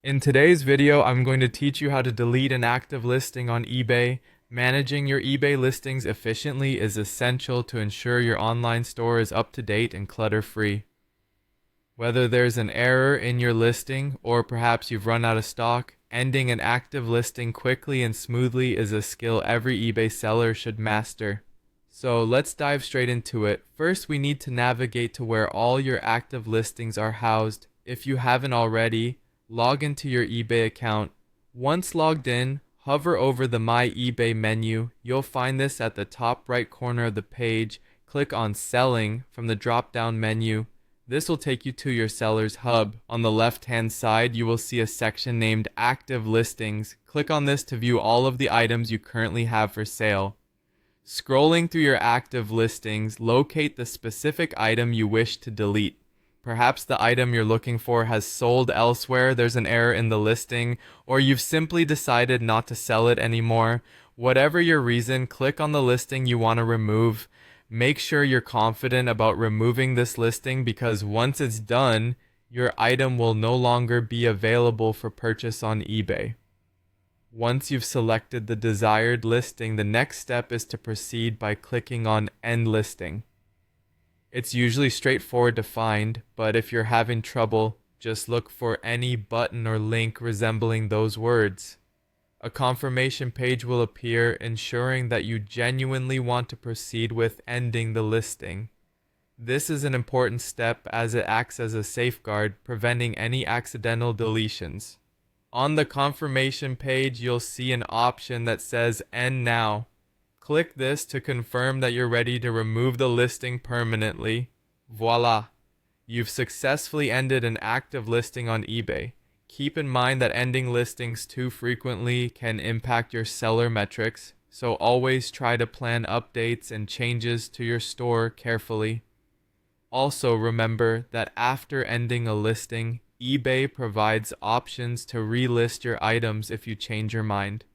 In today's video, I'm going to teach you how to delete an active listing on eBay. Managing your eBay listings efficiently is essential to ensure your online store is up to date and clutter-free. Whether there's an error in your listing or perhaps you've run out of stock, ending an active listing quickly and smoothly is a skill every eBay seller should master. So let's dive straight into it. First, we need to navigate to where all your active listings are housed. If you haven't already, log into your eBay account. Once logged in, hover over the My eBay menu. You'll find this at the top right corner of the page. Click on Selling from the drop-down menu. This will take you to your seller's hub. On the left-hand side, you will see a section named Active Listings. Click on this to view all of the items you currently have for sale. Scrolling through your active listings, locate the specific item you wish to delete. Perhaps the item you're looking for has sold elsewhere, there's an error in the listing, or you've simply decided not to sell it anymore. Whatever your reason, click on the listing you want to remove. Make sure you're confident about removing this listing because once it's done, your item will no longer be available for purchase on eBay. Once you've selected the desired listing, the next step is to proceed by clicking on End Listing. It's usually straightforward to find, but if you're having trouble, just look for any button or link resembling those words. A confirmation page will appear, ensuring that you genuinely want to proceed with ending the listing. This is an important step as it acts as a safeguard, preventing any accidental deletions. On the confirmation page, you'll see an option that says End Now. Click this to confirm that you're ready to remove the listing permanently. Voila! You've successfully ended an active listing on eBay. Keep in mind that ending listings too frequently can impact your seller metrics, so always try to plan updates and changes to your store carefully. Also remember that after ending a listing, eBay provides options to relist your items if you change your mind.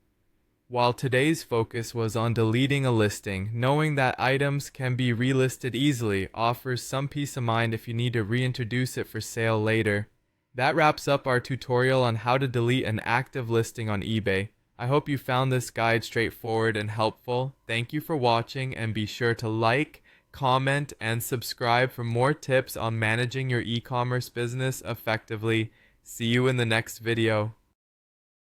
While today's focus was on deleting a listing, knowing that items can be relisted easily offers some peace of mind if you need to reintroduce it for sale later. That wraps up our tutorial on how to delete an active listing on eBay. I hope you found this guide straightforward and helpful. Thank you for watching and be sure to like, comment, and subscribe for more tips on managing your e-commerce business effectively. See you in the next video.